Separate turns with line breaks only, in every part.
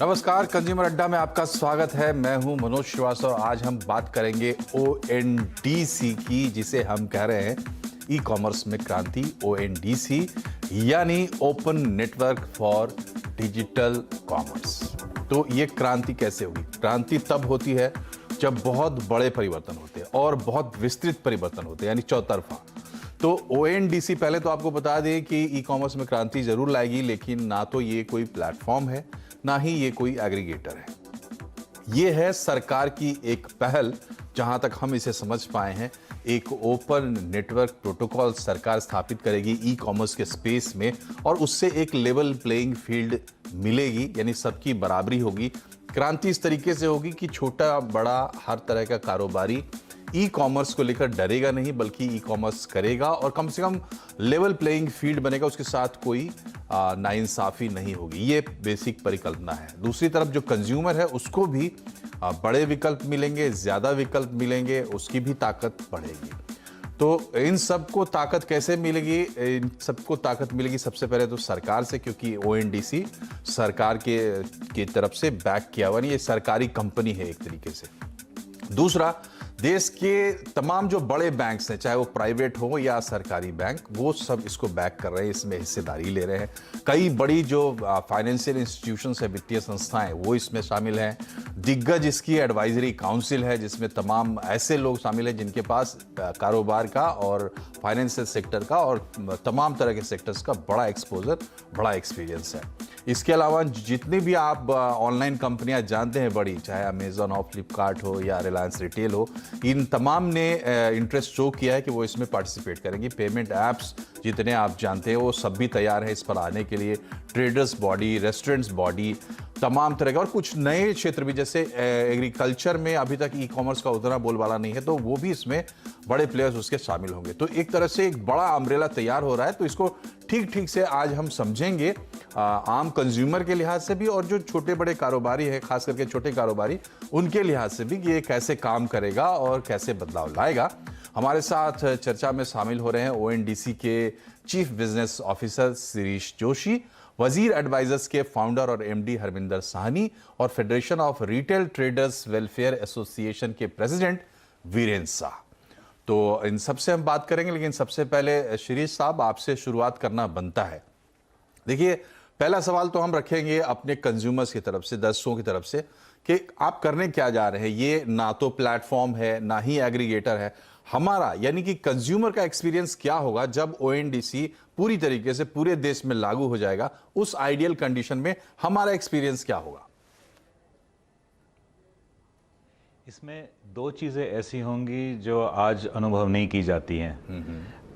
नमस्कार, कंज्यूमर अड्डा में आपका स्वागत है। मैं हूं मनोज श्रीवास्तव। आज हम बात करेंगे ONDC की, जिसे हम कह रहे हैं ई कॉमर्स में क्रांति। ONDC यानी open network for digital commerce. तो ये क्रांति कैसे होगी? क्रांति तब होती है जब बहुत बड़े परिवर्तन होते हैं और बहुत विस्तृत परिवर्तन होते हैं, यानी चौतरफा। तो ONDC पहले तो आपको बता दें कि ई कॉमर्स में क्रांति जरूर लाएगी, लेकिन ना तो ये कोई प्लेटफॉर्म है, ना ही ये कोई एग्रीगेटर है। ये है सरकार की एक पहल, जहां तक हम इसे समझ पाए हैं। एक ओपन नेटवर्क प्रोटोकॉल सरकार स्थापित करेगी ई कॉमर्स के स्पेस में, और उससे एक लेवल प्लेइंग फील्ड मिलेगी, यानी सबकी बराबरी होगी। क्रांति इस तरीके से होगी कि छोटा बड़ा हर तरह का कारोबारी ई कॉमर्स को लेकर डरेगा नहीं, बल्कि ई कॉमर्स करेगा और कम से कम लेवल प्लेइंग फील्ड बनेगा। उसके साथ कोई नाइंसाफी नहीं होगी। ये बेसिक परिकल्पना है। दूसरी तरफ जो कंज्यूमर है, उसको भी बड़े विकल्प मिलेंगे, ज़्यादा विकल्प मिलेंगे, उसकी भी ताकत बढ़ेगी। तो इन सबको ताकत कैसे मिलेगी? इन सबको ताकत मिलेगी सबसे पहले तो सरकार से, क्योंकि ONDC सरकार के तरफ से बैक किया हुआ नहीं, ये सरकारी कंपनी है एक तरीके से। दूसरा, देश के तमाम जो बड़े बैंक्स हैं, चाहे वो प्राइवेट हो या सरकारी बैंक, वो सब इसको बैक कर रहे हैं, इसमें हिस्सेदारी ले रहे हैं। कई बड़ी जो फाइनेंशियल इंस्टीट्यूशंस है, वित्तीय संस्थाएं, वो इसमें शामिल हैं। दिग्गज इसकी एडवाइजरी काउंसिल है, जिसमें तमाम ऐसे लोग शामिल हैं जिनके पास कारोबार का और फाइनेंशियल सेक्टर का और तमाम तरह के सेक्टर्स का बड़ा एक्सपोजर, बड़ा एक्सपीरियंस है। इसके अलावा जितनी भी आप ऑनलाइन कंपनियां जानते हैं बड़ी, चाहे अमेजन हो, फ्लिपकार्ट हो या रिलायंस रिटेल हो, इन तमाम ने इंटरेस्ट शो किया है कि वो इसमें पार्टिसिपेट करेंगे। पेमेंट ऐप्स जितने आप जानते हैं वो सब भी तैयार हैं इस पर आने के लिए। ट्रेडर्स बॉडी, रेस्टोरेंट्स बॉडी, तमाम तरह के, और कुछ नए क्षेत्र भी, जैसे एग्रीकल्चर में अभी तक ई कॉमर्स का उतना बोलबाला नहीं है, तो वो भी इसमें बड़े प्लेयर्स उसके शामिल होंगे। तो एक तरह से एक बड़ा अम्ब्रेला तैयार हो रहा है। तो इसको ठीक ठीक से आज हम समझेंगे, आम कंज्यूमर के लिहाज से भी और जो छोटे बड़े कारोबारी हैं, खास करके छोटे कारोबारी, उनके लिहाज से भी कि ये कैसे काम करेगा और कैसे बदलाव लाएगा। हमारे साथ चर्चा में शामिल हो रहे हैं ONDC के chief business officer Shirish Joshi, वजीर एडवाइजर्स के फाउंडर और MD हरविंदर साहनी, और federation of retail traders welfare association के प्रेसिडेंट वीरेंद्र शाह। तो इन सबसे हम बात करेंगे, लेकिन सबसे पहले शिरीष साहब, आपसे शुरुआत करना बनता है। देखिए, पहला सवाल तो हम रखेंगे अपने कंज्यूमर्स की तरफ से, दर्शकों की तरफ से, कि आप करने क्या जा रहे हैं। ये ना तो प्लेटफॉर्म है, ना ही एग्रीगेटर है। हमारा यानी कि कंज्यूमर का एक्सपीरियंस क्या होगा जब ONDC पूरी तरीके से पूरे देश में लागू हो जाएगा? उस आइडियल कंडीशन में हमारा एक्सपीरियंस क्या होगा?
इसमें दो चीज़ें ऐसी होंगी जो आज अनुभव नहीं की जाती हैं।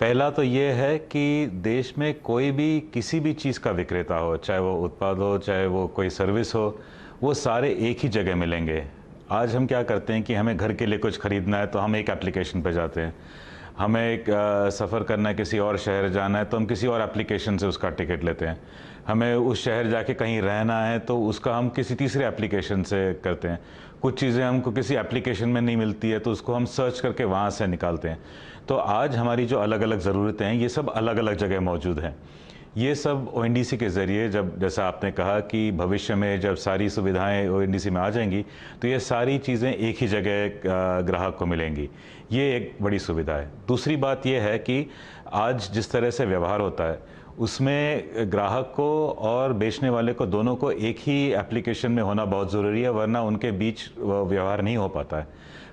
पहला तो ये है कि देश में कोई भी किसी भी चीज़ का विक्रेता हो, चाहे वो उत्पाद हो, चाहे वो कोई सर्विस हो, वो सारे एक ही जगह मिलेंगे। आज हम क्या करते हैं कि हमें घर के लिए कुछ ख़रीदना है तो हम एक एप्लीकेशन पे जाते हैं। हमें एक सफ़र करना है, किसी और शहर जाना है तो हम किसी और एप्लीकेशन से उसका टिकट लेते हैं। हमें उस शहर जाके कहीं रहना है तो उसका हम किसी तीसरे एप्लीकेशन से करते हैं। कुछ चीज़ें हमको किसी एप्लीकेशन में नहीं मिलती है तो उसको हम सर्च करके वहाँ से निकालते हैं। तो आज हमारी जो अलग अलग ज़रूरतें हैं, ये सब अलग अलग जगह मौजूद हैं। ये सब ONDC के ज़रिए, जब जैसा आपने कहा कि भविष्य में जब सारी सुविधाएं ONDC में आ जाएंगी तो ये सारी चीज़ें एक ही जगह ग्राहक को मिलेंगी। ये एक बड़ी सुविधा है। दूसरी बात ये है कि आज जिस तरह से व्यवहार होता है उसमें ग्राहक को और बेचने वाले को, दोनों को एक ही एप्लीकेशन में होना बहुत ज़रूरी है, वरना उनके बीच व्यवहार नहीं हो पाता है।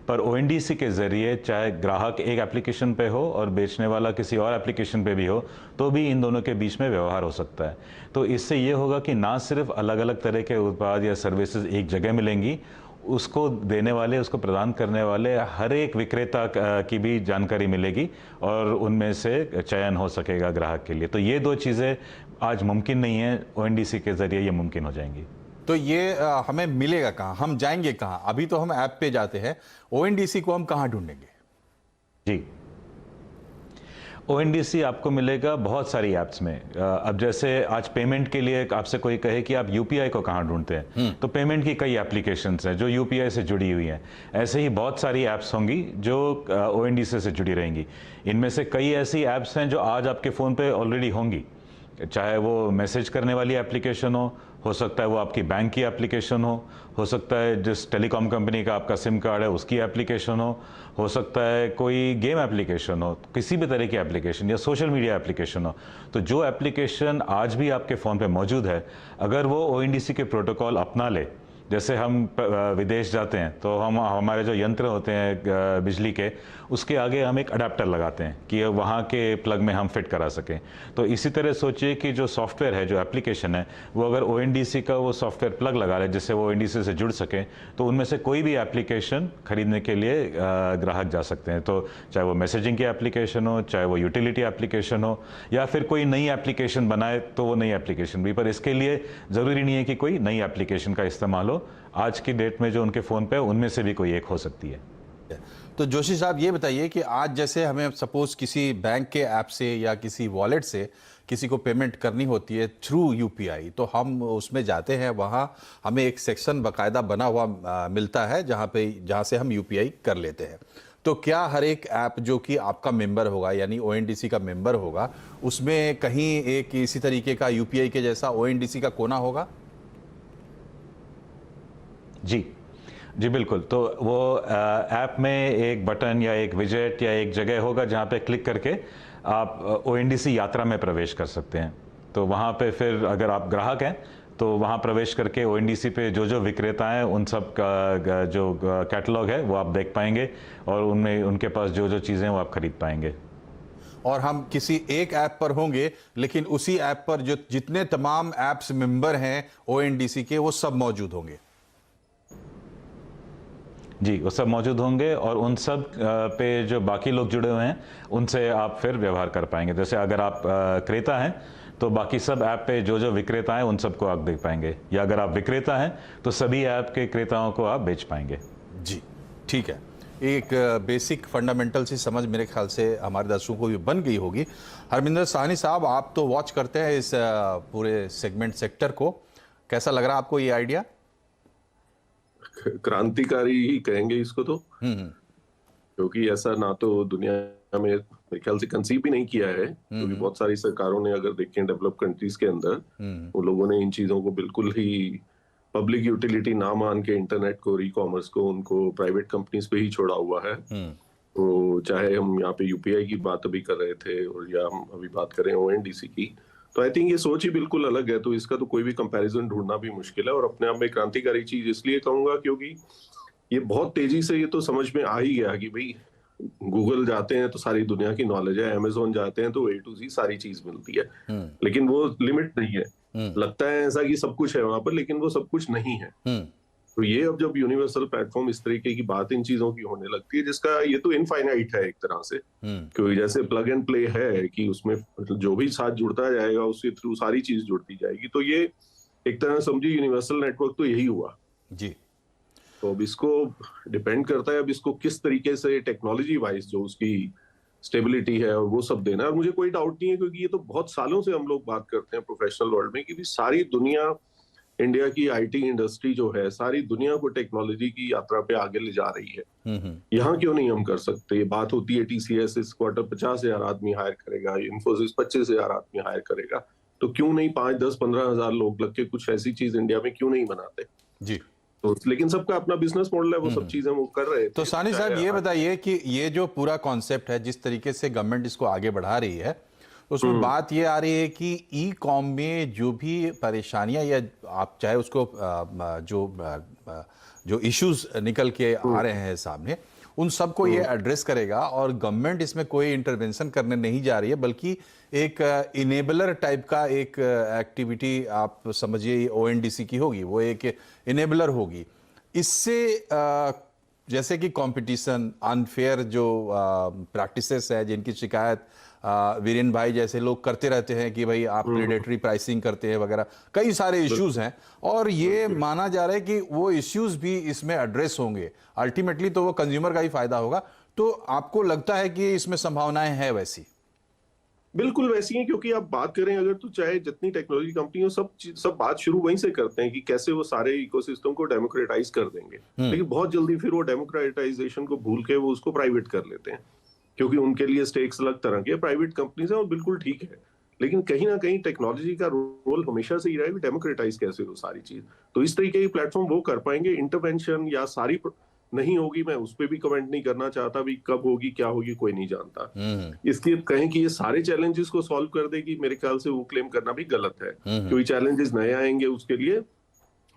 पर ONDC के ज़रिए चाहे ग्राहक एक एप्लीकेशन पे हो और बेचने वाला किसी और एप्लीकेशन पे भी हो, तो भी इन दोनों के बीच में व्यवहार हो सकता है। तो इससे ये होगा कि ना सिर्फ अलग अलग तरह के उत्पाद या सर्विसेज एक जगह मिलेंगी, उसको देने वाले, उसको प्रदान करने वाले हर एक विक्रेता की भी जानकारी मिलेगी और उनमें से चयन हो सकेगा ग्राहक के लिए। तो ये दो चीज़ें आज मुमकिन नहीं है, ONDC के ज़रिए ये मुमकिन हो जाएंगी।
तो ये हमें मिलेगा कहाँ? हम जाएंगे कहाँ? अभी तो हम ऐप पे जाते हैं, ONDC को हम कहाँ ढूंढेंगे?
जी, ONDC आपको मिलेगा बहुत सारी ऐप्स में। अब जैसे आज पेमेंट के लिए आपसे कोई कहे कि आप UPI को कहाँ ढूंढते हैं, तो पेमेंट की कई एप्लीकेशंस हैं जो UPI से जुड़ी हुई हैं। ऐसे ही बहुत सारी ऐप्स होंगी जो ONDC से जुड़ी रहेंगी। इनमें से कई ऐसी ऐप्स हैं जो आज आपके फ़ोन पे ऑलरेडी होंगी, चाहे वो मैसेज करने वाली एप्लीकेशन हो सकता है वो आपकी बैंक की एप्लीकेशन हो सकता है जिस टेलीकॉम कंपनी का आपका सिम कार्ड है उसकी एप्लीकेशन हो सकता है कोई गेम एप्लीकेशन हो, किसी भी तरह की एप्लीकेशन या सोशल मीडिया एप्लीकेशन हो। तो जो एप्लीकेशन आज भी आपके फ़ोन पे मौजूद है, अगर वो ओएनडीसी के प्रोटोकॉल अपना ले, जैसे हम विदेश जाते हैं तो हम हमारे जो यंत्र होते हैं बिजली के, उसके आगे हम एक अडेप्टर लगाते हैं कि वहाँ के प्लग में हम फिट करा सकें। तो इसी तरह सोचिए कि जो सॉफ्टवेयर है, जो एप्लीकेशन है, वो अगर ओएनडीसी का वो सॉफ्टवेयर प्लग लगा ले जिससे वो ओएनडीसी से जुड़ सके, तो उनमें से कोई भी एप्लीकेशन खरीदने के लिए ग्राहक जा सकते हैं। तो चाहे वो मैसेजिंग की एप्लीकेशन हो, चाहे वो यूटिलिटी एप्लीकेशन हो, या फिर कोई नई एप्लीकेशन बनाए तो वो नई एप्लीकेशन भी, पर इसके लिए ज़रूरी नहीं है कि कोई नई एप्लीकेशन का इस्तेमाल हो। आज की डेट में जो उनके फ़ोन पे उनमें से भी कोई एक हो सकती है।
तो जोशी साहब ये बताइए कि आज जैसे हमें सपोज किसी बैंक के ऐप से या किसी वॉलेट से किसी को पेमेंट करनी होती है थ्रू यूपीआई, तो हम उसमें जाते हैं, वहाँ हमें एक सेक्शन बाकायदा बना हुआ मिलता है जहाँ से हम यूपीआई कर लेते हैं। तो क्या हर एक ऐप जो कि आपका मेंबर होगा यानी ओएनडीसी का मेंबर होगा, उसमें कहीं एक इसी तरीके का यूपीआई के जैसा ओएनडीसी का कोना होगा?
जी बिल्कुल। तो वो ऐप में एक बटन या एक विजेट या एक जगह होगा जहाँ पे क्लिक करके आप ओएनडीसी यात्रा में प्रवेश कर सकते हैं। तो वहाँ पे फिर अगर आप ग्राहक हैं तो वहाँ प्रवेश करके ओएनडीसी पे जो जो विक्रेता हैं उन सब का जो कैटलॉग है वो आप देख पाएंगे और उनमें उनके पास जो जो चीज़ें वो आप खरीद पाएंगे।
और हम किसी एक ऐप पर होंगे लेकिन उसी ऐप पर जो जितने तमाम ऐप्स मेंबर हैं ओएनडीसी के वो सब मौजूद होंगे।
जी, वो सब मौजूद होंगे और उन सब पे जो बाकी लोग जुड़े हुए हैं उनसे आप फिर व्यवहार कर पाएंगे। जैसे अगर आप क्रेता हैं तो बाकी सब ऐप पे जो जो विक्रेता हैं उन सबको आप देख पाएंगे, या अगर आप विक्रेता हैं तो सभी ऐप के क्रेताओं को आप बेच पाएंगे।
जी ठीक है, एक बेसिक फंडामेंटल सी समझ मेरे ख्याल से हमारे दर्शकों को भी बन गई होगी। हरमिंदर साहनी साहब, आप तो वॉच करते हैं इस पूरे सेक्टर को, कैसा लग रहा है आपको ये आइडिया?
क्रांतिकारी ही कहेंगे इसको तो, क्योंकि ऐसा ना तो दुनिया में मेरे ख्याल से कंसीव भी नहीं किया है, क्योंकि बहुत सारी सरकारों ने अगर देखें डेवलप कंट्रीज के अंदर, उन लोगों ने इन चीजों को बिल्कुल ही पब्लिक यूटिलिटी ना मान के इंटरनेट को, ई कॉमर्स को उनको प्राइवेट कंपनीज पे ही छोड़ा हुआ है। तो चाहे हम यहाँ पे यूपीआई की बात अभी कर रहे थे और या हम अभी बात करें ओएनडीसी की, तो आई थिंक ये सोच ही बिल्कुल अलग है। तो इसका तो कोई भी कंपैरिजन ढूंढना भी मुश्किल है, और अपने आप में क्रांतिकारी चीज इसलिए कहूंगा क्योंकि ये बहुत तेजी से ये तो समझ में आ ही गया कि भाई गूगल जाते हैं तो सारी दुनिया की नॉलेज है, अमेज़न जाते हैं तो ए टू जी सारी चीज मिलती है, लेकिन वो लिमिट नहीं है। लगता है ऐसा कि सब कुछ है वहां पर, लेकिन वो सब कुछ नहीं है। तो ये अब जब यूनिवर्सल प्लेटफॉर्म इस तरीके की बात इन चीजों की होने लगती है, जिसका ये तो इनफाइनाइट है एक तरह से, क्योंकि जैसे प्लग एंड प्ले है कि उसमें जो भी साथ जुड़ता जाएगा उसके थ्रू सारी चीज जुड़ती जाएगी। तो ये एक तरह समझिए यूनिवर्सल नेटवर्क तो यही हुआ
जी।
तो अब इसको डिपेंड करता है अब इसको किस तरीके से टेक्नोलॉजी वाइज जो उसकी स्टेबिलिटी है और वो सब देना है। और मुझे कोई डाउट नहीं है, क्योंकि ये तो बहुत सालों से हम लोग बात करते हैं प्रोफेशनल वर्ल्ड में कि भी सारी दुनिया, इंडिया की आईटी इंडस्ट्री जो है सारी दुनिया को टेक्नोलॉजी की यात्रा पे आगे ले जा रही है। यहाँ क्यों नहीं हम कर सकते? ये बात होती है टीसीएस इस क्वार्टर 50,000 आदमी हायर करेगा, इन्फोसिस 25,000 आदमी हायर करेगा, तो क्यों नहीं 5, 10, 15,000 लोग लग के कुछ ऐसी चीज इंडिया में क्यों नहीं बनाते
जी।
तो लेकिन सबका अपना बिजनेस मॉडल है, वो सब चीजें वो कर रहे थे।
तो सानी साहब ये बताइए कि ये जो पूरा कॉन्सेप्ट है, जिस तरीके से गवर्नमेंट इसको आगे बढ़ा रही है, उसमें बात ये आ रही है कि ई कॉम में जो भी परेशानियां या आप चाहे उसको जो इश्यूज निकल के आ रहे हैं सामने, उन सबको ये एड्रेस करेगा। और गवर्नमेंट इसमें कोई इंटरवेंशन करने नहीं जा रही है, बल्कि एक इनेबलर टाइप का एक एक्टिविटी आप समझिए ओएनडीसी की होगी, वो एक इनेबलर होगी। इससे जैसे कि कंपटीशन, अनफेयर जो प्रैक्टिसेस है जिनकी शिकायत वीरेन भाई जैसे लोग करते रहते हैं कि भाई आप प्रेडेटरी प्राइसिंग करते हैं वगैरह, कई सारे इश्यूज हैं, और ये माना जा रहा है कि वो इश्यूज भी इसमें एड्रेस होंगे। अल्टीमेटली तो वो कंज्यूमर का ही फायदा होगा। तो आपको लगता है कि इसमें संभावनाएं हैं वैसी?
बिल्कुल वैसी हैं, क्योंकि आप बात करें अगर तो चाहे जितनी टेक्नोलॉजी कंपनी हो, सब बात शुरू वहीं से करते हैं कि कैसे वो सारे इकोसिस्टम को डेमोक्रेटाइज कर देंगे, लेकिन बहुत जल्दी फिर वो डेमोक्रेटाइजेशन को भूल के वो उसको प्राइवेट कर लेते हैं, क्योंकि उनके लिए स्टेक्स अलग तरह के प्राइवेट कंपनीज हैं, और बिल्कुल ठीक है। लेकिन कहीं ना कहीं टेक्नोलॉजी का रोल हमेशा से ही रहा है, डेमोक्रेटाइज कैसे हो सारी चीज। तो इस तरीके की प्लेटफॉर्म वो कर पाएंगे। इंटरवेंशन या सारी नहीं होगी, मैं उस पर भी कमेंट नहीं करना चाहता, भी कब होगी क्या होगी कोई नहीं जानता। इसलिए कहें कि ये सारे चैलेंजेस को सॉल्व कर देगी, मेरे ख्याल से वो क्लेम करना भी गलत है, क्योंकि चैलेंजेस नए आएंगे, उसके लिए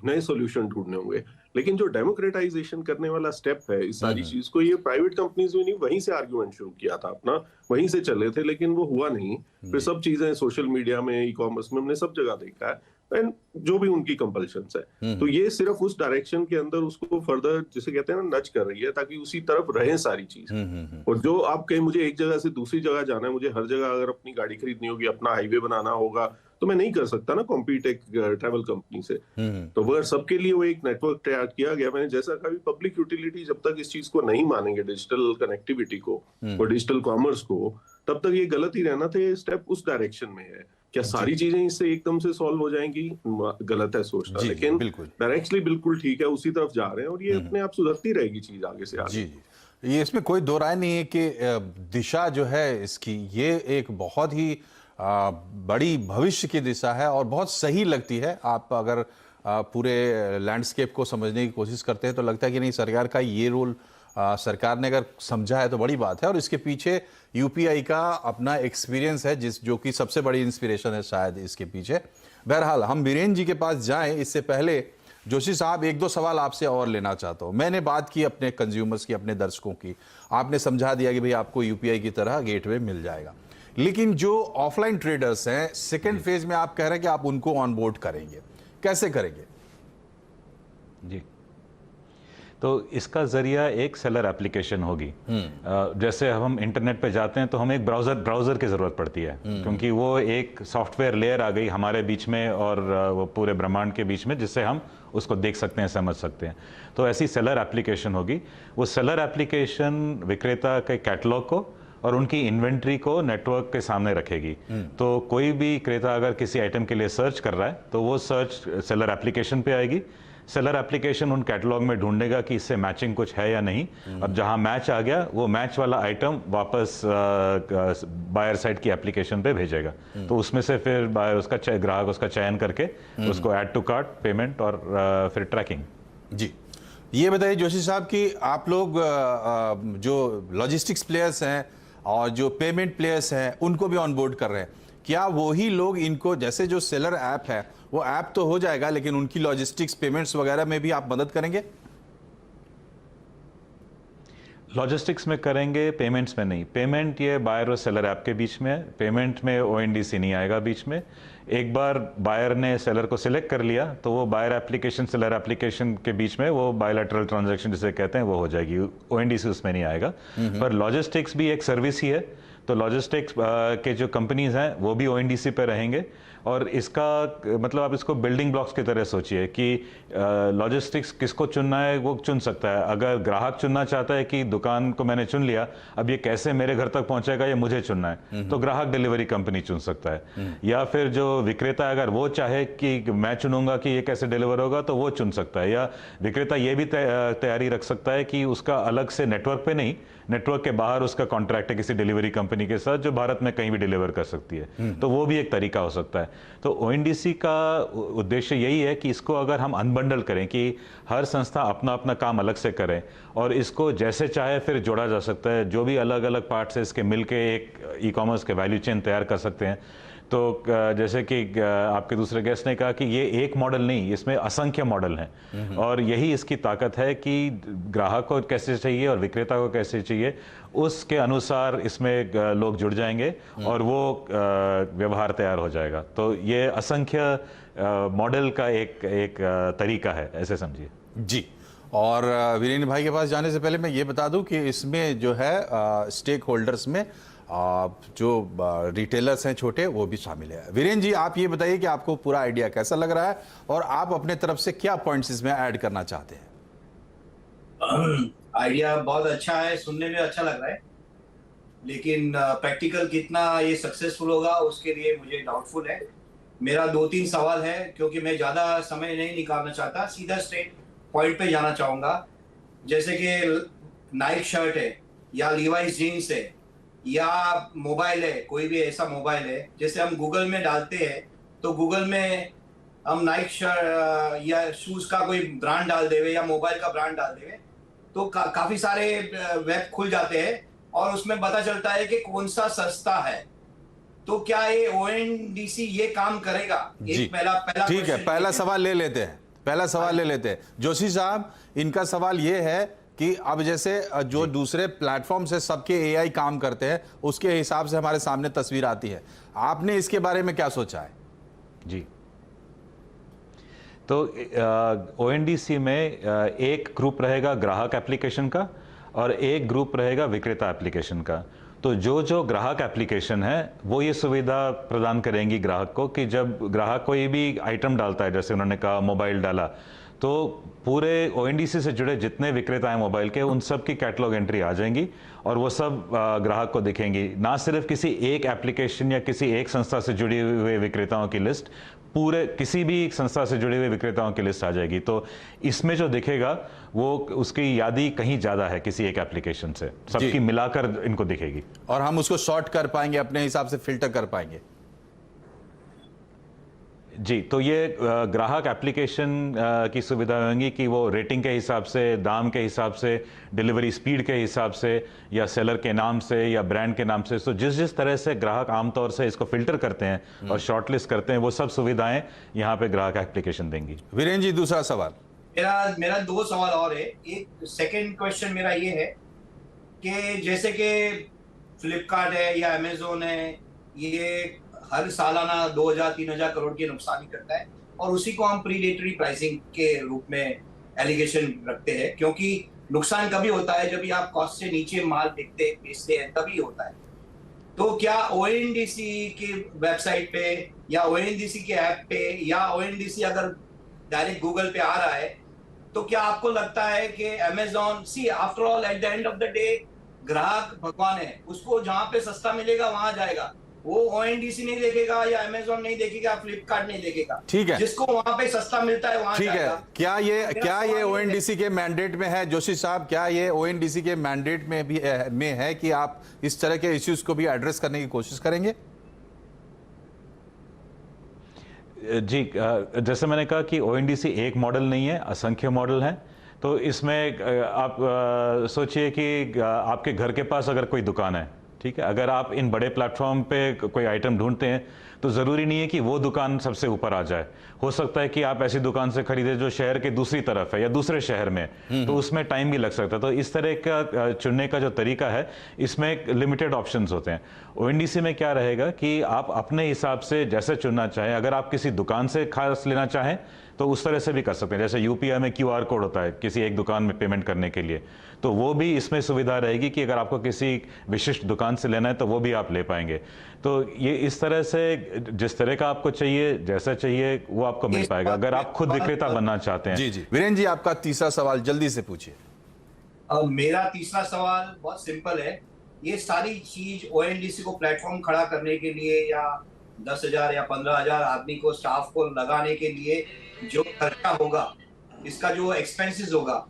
नए सॉल्यूशन ढूंढने होंगे। लेकिन जो डेमोक्रेटाइजेशन करने वाला स्टेप है इस सारी चीज को, ये प्राइवेट कंपनीज में नहीं, वहीं से आर्गुमेंट शुरू किया था अपना, वहीं से चले थे, लेकिन वो हुआ नहीं। फिर सब चीजें सोशल मीडिया में, ई कॉमर्स में हमने सब जगह देखा है, एंड जो भी उनकी कंपल्शंस है, तो ये सिर्फ उस डायरेक्शन के अंदर उसको फर्दर, जिसे कहते हैं ना, नच कर रही है, ताकि उसी तरफ रहे सारी चीज। और जो आप कहें मुझे एक जगह से दूसरी जगह जाना है, मुझे हर जगह अगर अपनी गाड़ी खरीदनी होगी, अपना हाईवे बनाना होगा, तो मैं नहीं कर सकता ना कॉम्पीट एक ट्रैवल कंपनी से। तो अगर सबके लिए वो एक नेटवर्क तैयार किया गया, मैंने जैसा कहा, पब्लिक यूटिलिटी जब तक इस चीज को नहीं मानेंगे, डिजिटल कनेक्टिविटी को और डिजिटल कॉमर्स को, तब तक ये गलत ही रहना था। ये स्टेप उस डायरेक्शन में है। क्या सारी चीजें इससे एकदम से सॉल्व हो जाएंगी? गलत है सोचना, लेकिन डायरेक्टली बिल्कुल ठीक है, उसी तरफ जा रहे हैं, और ये अपने आप सुधरती रहेगी चीज आगे से आगे।
जी, ये इसमें कोई दो राय नहीं है कि दिशा जो है इसकी, ये एक बहुत ही बड़ी भविष्य की दिशा है और बहुत सही लगती है। आप अगर पूरे लैंडस्केप को समझने की कोशिश करते हैं तो लगता है कि नहीं, सरकार का ये रोल सरकार ने अगर समझा है तो बड़ी बात है। और इसके पीछे यूपीआई का अपना एक्सपीरियंस है, जो कि सबसे बड़ी इंस्पिरेशन है शायद इसके पीछे। बहरहाल हम वीरेंद्र जी के पास जाएं, इससे पहले जोशी साहब एक दो सवाल आपसे और लेना चाहता हूं। मैंने बात की अपने कंज्यूमर्स की, अपने दर्शकों की, आपने समझा दिया कि भाई आपको यूपीआई की तरह गेटवे मिल जाएगा। लेकिन जो ऑफलाइन ट्रेडर्स हैं, सेकेंड फेज में आप कह रहे हैं कि आप उनको ऑनबोर्ड करेंगे, कैसे करेंगे?
जी, तो इसका जरिया एक सेलर एप्लीकेशन होगी। जैसे हम इंटरनेट पे जाते हैं तो हमें एक ब्राउज़र की ज़रूरत पड़ती है, क्योंकि वो एक सॉफ्टवेयर लेयर आ गई हमारे बीच में और वो पूरे ब्रह्मांड के बीच में, जिससे हम उसको देख सकते हैं, समझ सकते हैं। तो ऐसी सेलर एप्लीकेशन होगी। वो सेलर एप्लीकेशन विक्रेता के कैटलॉग को और उनकी इन्वेंट्री को नेटवर्क के सामने रखेगी। तो कोई भी क्रेता अगर किसी आइटम के लिए सर्च कर रहा है तो वो सर्च सेलर एप्लीकेशन पे आएगी। सेलर एप्लीकेशन उन कैटलॉग में ढूंढेगा कि इससे मैचिंग कुछ है या नहीं। अब जहां मैच आ गया, वो मैच वाला आइटम वापस बायर साइड की एप्लीकेशन पे भेजेगा। तो उसमें से फिर बायर उसका ग्राहक उसका चयन करके उसको ऐड टू कार्ट, पेमेंट और फिर ट्रैकिंग।
जी, ये बताइए जोशी साहब कि आप लोग जो लॉजिस्टिक्स प्लेयर्स हैं और जो पेमेंट प्लेयर्स हैं, उनको भी ऑनबोर्ड कर रहे हैं। क्या वही लोग इनको, जैसे जो सेलर ऐप है वो ऐप तो हो जाएगा, लेकिन उनकी लॉजिस्टिक्स, पेमेंट्स वगैरह में भी आप मदद करेंगे?
लॉजिस्टिक्स में करेंगे, पेमेंट्स में नहीं। पेमेंट ये बायर और सेलर ऐप के बीच में है। पेमेंट में ओएनडीसी नहीं आएगा बीच में। एक बार बायर ने सेलर को सिलेक्ट कर लिया तो वो बायर एप्लीकेशन सेलर एप्लीकेशन के बीच में वो बायलैटरल ट्रांजैक्शन जिसे कहते हैं वो हो जाएगी। ओएनडीसी उसमें नहीं आएगा। पर लॉजिस्टिक्स भी एक सर्विस ही है, तो लॉजिस्टिक्स के जो कंपनीज हैं वो भी ओएनडीसी पे रहेंगे। और इसका मतलब आप इसको बिल्डिंग ब्लॉक्स की तरह सोचिए कि लॉजिस्टिक्स किसको चुनना है वो चुन सकता है। अगर ग्राहक चुनना चाहता है कि दुकान को मैंने चुन लिया, अब ये कैसे मेरे घर तक पहुंचेगा ये मुझे चुनना है, तो ग्राहक डिलीवरी कंपनी चुन सकता है। या फिर जो विक्रेता अगर वो चाहे कि मैं चुनूंगा कि ये कैसे डिलीवर होगा, तो वो चुन सकता है। या विक्रेता ये भी तैयारी रख सकता है कि उसका अलग से नेटवर्क पे नहीं, नेटवर्क के बाहर उसका कॉन्ट्रैक्ट है किसी डिलीवरी कंपनी के साथ जो भारत में कहीं भी डिलीवर कर सकती है। तो वो भी एक तरीका हो सकता है। तो ओएनडीसी का उद्देश्य यही है कि इसको अगर हम अनबंडल करें कि हर संस्था अपना अपना काम अलग से करे और इसको जैसे चाहे फिर जोड़ा जा सकता है। जो भी अलग अलग पार्ट्स है इसके मिलके एक ई कॉमर्स के वैल्यू चेन तैयार कर सकते हैं। तो जैसे कि आपके दूसरे गेस्ट ने कहा कि ये एक मॉडल नहीं, इसमें असंख्य मॉडल हैं। और यही इसकी ताकत है कि ग्राहक को कैसे चाहिए और विक्रेता को कैसे चाहिए, उसके अनुसार इसमें लोग जुड़ जाएंगे और वो व्यवहार तैयार हो जाएगा। तो ये असंख्य मॉडल का एक तरीका है, ऐसे समझिए।
जी, और वीरेंद्र भाई के पास जाने से पहले मैं ये बता दूं कि इसमें जो है स्टेक होल्डर्स में जो रिटेलर्स हैं छोटे, वो भी शामिल है। वीरेंद्र जी, आप ये बताइए कि आपको पूरा आइडिया कैसा लग रहा है और आप अपने तरफ से क्या पॉइंट्स इसमें ऐड करना चाहते हैं?
आइडिया बहुत अच्छा है, सुनने में अच्छा लग रहा है, लेकिन प्रैक्टिकल कितना ये सक्सेसफुल होगा उसके लिए मुझे डाउटफुल है। मेरा 2-3 सवाल है, क्योंकि मैं ज़्यादा समय नहीं निकालना चाहता, सीधा स्ट्रेट पॉइंट पे जाना चाहूँगा। जैसे कि नाइक शर्ट है या लीवाइस जीन्स है या मोबाइल है, कोई भी ऐसा मोबाइल है, जैसे हम गूगल में डालते हैं तो गूगल में हम नाइक या शूज का कोई ब्रांड डाल देवे या मोबाइल का ब्रांड डाल देवे तो काफी सारे वेब खुल जाते हैं और उसमें पता चलता है कि कौन सा सस्ता है। तो क्या ये ओएनडीसी ये काम करेगा?
जी
पहला
ठीक है,
question
पहला
ये
सवाल ले लेते हैं, पहला सवाल ले लेते हैं। जोशी साहब, इनका सवाल ये है कि अब जैसे जो दूसरे प्लेटफॉर्म से सबके एआई काम करते हैं उसके हिसाब से हमारे सामने तस्वीर आती है, आपने इसके बारे में क्या सोचा है?
जी, तो ओएनडीसी में एक ग्रुप रहेगा ग्राहक एप्लीकेशन का और एक ग्रुप रहेगा विक्रेता एप्लीकेशन का। तो जो ग्राहक एप्लीकेशन है वो ये सुविधा प्रदान करेंगी ग्राहक को कि जब ग्राहक कोई भी आइटम डालता है, जैसे उन्होंने कहा मोबाइल डाला, तो पूरे ओएनडीसी से जुड़े जितने विक्रेता हैं मोबाइल के, उन सब की कैटलॉग एंट्री आ जाएंगी और वो सब ग्राहक को दिखेंगी। ना सिर्फ किसी एक एप्लीकेशन या किसी एक संस्था से जुड़ी हुए विक्रेताओं की लिस्ट, पूरे किसी भी संस्था से जुड़े हुए विक्रेताओं की लिस्ट आ जाएगी। तो इसमें जो दिखेगा वो उसकी यादी कहीं ज़्यादा है किसी एक एप्लीकेशन से, सबकी मिलाकर इनको दिखेगी
और हम उसको सॉर्ट कर पाएंगे, अपने हिसाब से फिल्टर कर पाएंगे।
जी, तो ये ग्राहक एप्लीकेशन की सुविधा होगी कि वो रेटिंग के हिसाब से, दाम के हिसाब से, डिलीवरी स्पीड के हिसाब से, या सेलर के नाम से या ब्रांड के नाम से, तो जिस तरह से ग्राहक आमतौर से इसको फिल्टर करते हैं और शॉर्टलिस्ट करते हैं, वो सब सुविधाएं यहाँ पे ग्राहक एप्लीकेशन देंगी।
वीरेंद्र जी, दूसरा सवाल।
मेरा दो सवाल और है। एक सेकंड क्वेश्चन मेरा ये है कि जैसे कि फ्लिपकार्ट है या अमेजोन है, ये हर सालाना 2000-3000 करोड़ के नुकसान ही करता है और उसी को हम प्रीडेटरी प्राइसिंग के रूप में एलिगेशन रखते हैं, क्योंकि नुकसान कभी होता है जब आप कॉस्ट से नीचे माल बेचते हैं, तभी होता है। तो क्या ओएनडीसी की वेबसाइट पे या ओएनडीसी के ऐप पे या ओएनडीसी अगर डायरेक्ट गूगल पे आ रहा है, तो क्या आपको लगता है कि Amazon, see after all at the end of the day ग्राहक भगवान है, उसको जहां पे सस्ता मिलेगा वहां जाएगा, वो ओएनडीसी नहीं देखेगा या अमेजोन नहीं देखेगा, फ्लिपकार्ट नहीं देखेगा,
ठीक है,
जिसको वहां पे सस्ता मिलता है वहां
ठीक
जाएगा।
है। क्या ये ओएनडीसी के मैंडेट में है? जोशी साहब, क्या ये ओएनडीसी के मैंडेट में भी है कि आप इस तरह के इश्यूज को भी एड्रेस करने की कोशिश करेंगे?
जी, जैसे मैंने कहा कि ओएनडीसी एक मॉडल नहीं है, असंख्य मॉडल हैं। तो इसमें आप सोचिए कि आपके घर के पास अगर कोई दुकान है, ठीक है, अगर आप इन बड़े प्लेटफॉर्म पे कोई आइटम ढूंढते हैं तो ज़रूरी नहीं है कि वो दुकान सबसे ऊपर आ जाए। हो सकता है कि आप ऐसी दुकान से खरीदे जो शहर के दूसरी तरफ है या दूसरे शहर में, तो उसमें टाइम भी लग सकता है। तो इस तरह का चुनने का जो तरीका है, इसमें लिमिटेड ऑप्शंस होते हैं। ओएनडीसी में क्या रहेगा कि आप अपने हिसाब से जैसे चुनना चाहें, अगर आप किसी दुकान से खास लेना चाहें तो उस तरह से भी कर सकते हैं। जैसे यूपीआई में क्यूआर कोड होता है किसी एक दुकान में पेमेंट करने के लिए, तो वो भी इसमें सुविधा रहेगी कि अगर आपको किसी विशिष्ट दुकान से लेना है तो वो भी आप ले पाएंगे। तो ये इस तरह से जिस तरह का आपको चाहिए, जैसा चाहिए, वो आपको मिल पाएगा अगर आप खुद विक्रेता बनना चाहते हैं।
जी जी, वीरेंद्र जी, आपका तीसरा सवाल जल्दी से पूछिए।
मेरा तीसरा सवाल बहुत सिंपल है। ये सारी चीज ओएनडीसी को प्लेटफॉर्म खड़ा करने के लिए या 10,000 या 15,000 आदमी को, स्टाफ को लगाने के लिए जो खर्चा होगा, इसका जो एक्सपेंसेस होगा,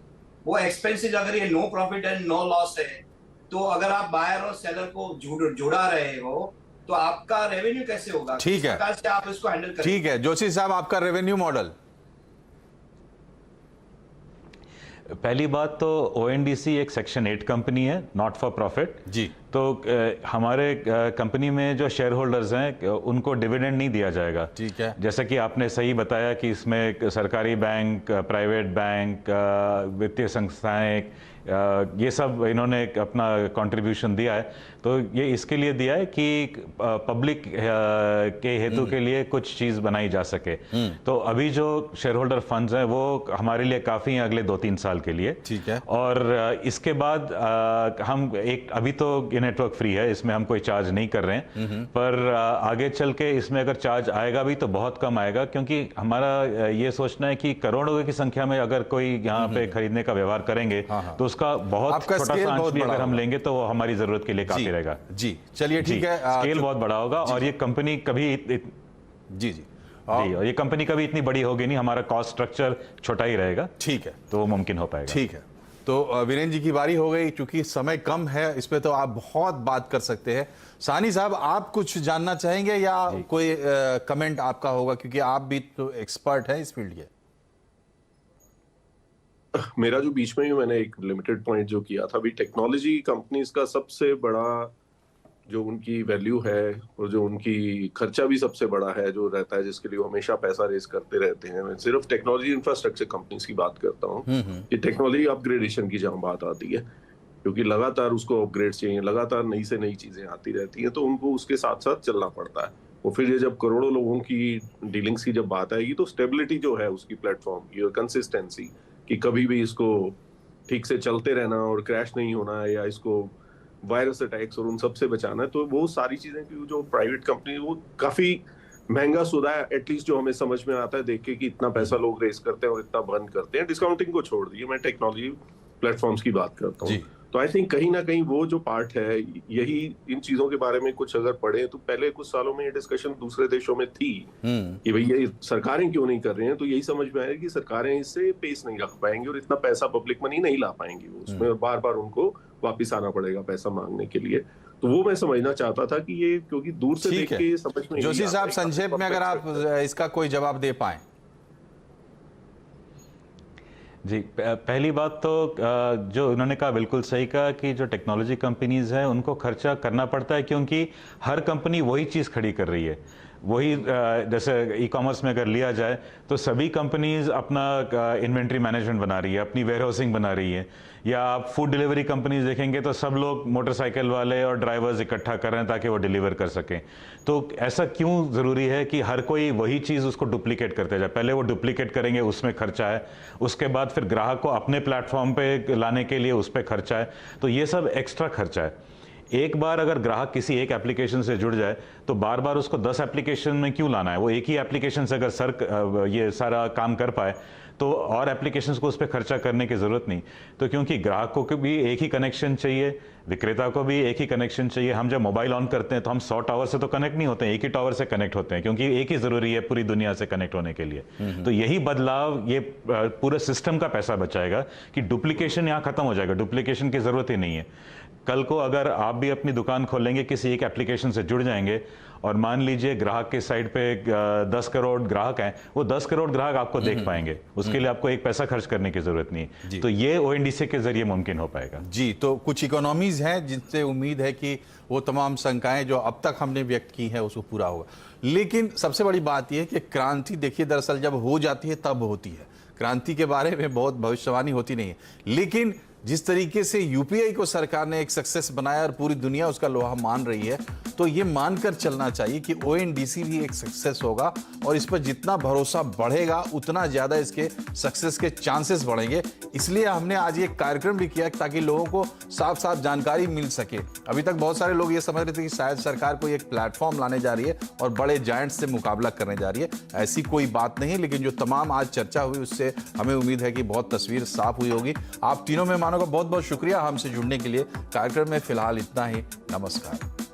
वो एक्सपेंसेस अगर ये no profit and no loss है, तो अगर आप बायर और सेलर को जुड़ा रहे हो तो आपका रेवेन्यू कैसे होगा?
ठीक है,
किस प्रकार से आप इसको हैंडल करेंगे?
ठीक है, जोशी साहब, आपका रेवेन्यू मॉडल।
पहली बात तो ओएनडीसी एक सेक्शन 8 कंपनी है, नॉट फॉर प्रॉफिट
जी।
तो हमारे कंपनी में जो शेयर होल्डर्स हैं उनको डिविडेंड नहीं दिया जाएगा।
ठीक है,
जैसा कि आपने सही बताया कि इसमें सरकारी बैंक, प्राइवेट बैंक, वित्तीय संस्थाएं, ये सब इन्होंने अपना कंट्रीब्यूशन दिया है। तो ये इसके लिए दिया है कि पब्लिक के हेतु के लिए कुछ चीज़ बनाई जा सके। तो अभी जो शेयर होल्डर फंड्स हैं वो हमारे लिए काफ़ी हैं अगले 2-3 साल के लिए।
ठीक है,
और इसके बाद हम अभी तो ये नेटवर्क फ्री है, इसमें हम कोई चार्ज नहीं कर रहे हैं, पर आगे चल के इसमें अगर चार्ज आएगा भी तो बहुत कम आएगा, क्योंकि हमारा ये सोचना है कि करोड़ों की संख्या में अगर कोई यहाँ पे खरीदने का व्यवहार करेंगे तो उसका बहुत छोटा सा अंश भी अगर हम लेंगे तो वो हमारी जरूरत के लिए काफी रहेगा।
जी, चलिए, ठीक है,
स्केल बहुत बड़ा होगा और ये कंपनी कभी
जी जी,
और ये कंपनी कभी इतनी बड़ी होगी नहीं, हमारा कॉस्ट स्ट्रक्चर छोटा ही रहेगा।
ठीक है,
तो वो मुमकिन हो पाएगा।
ठीक है। तो वीरेंद्र जी की बारी हो गई, क्योंकि समय कम है, इस पे तो आप बहुत बात कर सकते हैं। सानी साहब, आप कुछ जानना चाहेंगे या कोई कमेंट आपका होगा, क्योंकि आप भी तो एक्सपर्ट हैं इस फील्ड के।
मेरा जो बीच में ही मैंने एक लिमिटेड पॉइंट जो किया था, अभी टेक्नोलॉजी कंपनीज का सबसे बड़ा जो उनकी वैल्यू है और जो उनकी खर्चा भी सबसे बड़ा है जो रहता है, जिसके लिए वो हमेशा पैसा रेज करते रहते हैं। मैं सिर्फ टेक्नोलॉजी इंफ्रास्ट्रक्चर कंपनीज की बात करता हूँ कि टेक्नोलॉजी अपग्रेडेशन की जहां बात आती है, क्योंकि लगातार उसको अपग्रेड चाहिए, लगातार नई से नई चीजें आती रहती हैं, तो उनको उसके साथ साथ चलना पड़ता है। और फिर ये जब करोड़ों लोगों की डीलिंग्स की जब बात आएगी, तो स्टेबिलिटी जो है उसकी प्लेटफॉर्म की और कंसिस्टेंसी, कि कभी भी इसको ठीक से चलते रहना और क्रैश नहीं होना है, या इसको वायरस अटैक्स और उन सब से बचाना है, तो वो सारी चीजें की जो प्राइवेट कंपनी, वो काफी महंगा सौदा है, एटलीस्ट जो हमें समझ में आता है देख के कि इतना पैसा लोग रेस करते हैं और इतना बर्न करते हैं। डिस्काउंटिंग को छोड़ दिए, मैं टेक्नोलॉजी प्लेटफॉर्म्स की बात करता हूँ। तो आई थिंक कहीं ना कहीं वो जो पार्ट है, यही इन चीजों के बारे में कुछ अगर पढ़े, तो पहले कुछ सालों में ये डिस्कशन दूसरे देशों में थी कि भाई ये सरकारें क्यों नहीं कर रही हैं, तो यही समझ में आया कि सरकारें इससे पेस नहीं रख पाएंगी और इतना पैसा पब्लिक मनी नहीं ला पाएंगी वो उसमें, बार बार उनको वापिस आना पड़ेगा पैसा मांगने के लिए। तो वो मैं समझना चाहता था कि ये क्योंकि दूर से देख के समझ में।
जोशी साहब, संक्षेप में अगर आप इसका कोई जवाब दे पाए।
जी, पहली बात तो जो उन्होंने कहा बिल्कुल सही कहा कि जो टेक्नोलॉजी कंपनीज हैं उनको खर्चा करना पड़ता है, क्योंकि हर कंपनी वही चीज़ खड़ी कर रही है। वही जैसे ई कॉमर्स में अगर लिया जाए तो सभी कंपनीज अपना इन्वेंट्री मैनेजमेंट बना रही है, अपनी वेयर हाउसिंग बना रही है, या आप फूड डिलीवरी कंपनीज देखेंगे तो सब लोग मोटरसाइकिल वाले और ड्राइवर्स इकट्ठा कर रहे हैं ताकि वो डिलीवर कर सकें। तो ऐसा क्यों ज़रूरी है कि हर कोई वही चीज़ उसको डुप्लीकेट करते जाए? पहले वो डुप्लीकेट करेंगे, उसमें खर्चा है, उसके बाद फिर ग्राहक को अपने प्लेटफॉर्म पे लाने के लिए उस पर खर्चा है, तो ये सब एक्स्ट्रा खर्चा है। एक बार अगर ग्राहक किसी एक एप्लीकेशन से जुड़ जाए तो बार बार उसको 10 एप्लीकेशन में क्यों लाना है? वो एक ही एप्लीकेशन से अगर ये सारा काम कर पाए तो और एप्लीकेशंस को उस पर खर्चा करने की ज़रूरत नहीं। तो क्योंकि ग्राहकों को भी एक ही कनेक्शन चाहिए, विक्रेता को भी एक ही कनेक्शन चाहिए। हम जब मोबाइल ऑन करते हैं तो हम 100 टावर से तो कनेक्ट नहीं होते हैं, एक ही टावर से कनेक्ट होते हैं, क्योंकि एक ही ज़रूरी है पूरी दुनिया से कनेक्ट होने के लिए। तो यही बदलाव ये पूरे सिस्टम का पैसा बचाएगा कि डुप्लीकेशन यहाँ ख़त्म हो जाएगा, डुप्लीकेशन की ज़रूरत ही नहीं है। कल को अगर आप भी अपनी दुकान खोलेंगे, किसी एक एप्लीकेशन से जुड़ जाएंगे और मान लीजिए ग्राहक के साइड पे 10 करोड़ ग्राहक हैं, वो 10 करोड़ ग्राहक आपको देख पाएंगे, उसके लिए आपको एक पैसा खर्च करने की जरूरत नहीं। तो ये ओएनडीसी के जरिए मुमकिन हो पाएगा।
जी, तो कुछ इकोनॉमीज हैं जिनसे उम्मीद है कि वो तमाम शंकाएं जो अब तक हमने व्यक्त की है उसको पूरा होगा। लेकिन सबसे बड़ी बात यह है कि क्रांति, देखिए, दरअसल जब हो जाती है तब होती है। क्रांति के बारे में बहुत भविष्यवाणी होती नहीं है, लेकिन जिस तरीके से यूपीआई को सरकार ने एक सक्सेस बनाया और पूरी दुनिया उसका लोहा मान रही है, तो ये मानकर चलना चाहिए कि ओएनडीसी भी एक सक्सेस होगा, और इस पर जितना भरोसा बढ़ेगा उतना ज़्यादा इसके सक्सेस के चांसेस बढ़ेंगे। इसलिए हमने आज ये कार्यक्रम भी किया ताकि लोगों को साफ साफ जानकारी मिल सके। अभी तक बहुत सारे लोग ये समझ रहे थे कि शायद सरकार कोई एक प्लेटफॉर्म लाने जा रही है और बड़े जायंट से मुकाबला करने जा रही है। ऐसी कोई बात नहीं है, लेकिन जो तमाम आज चर्चा हुई उससे हमें उम्मीद है कि बहुत तस्वीर साफ हुई होगी। आप तीनों मेहमानों का बहुत बहुत शुक्रिया हमसे जुड़ने के लिए। कार्यक्रम में फिलहाल इतना ही। नमस्कार।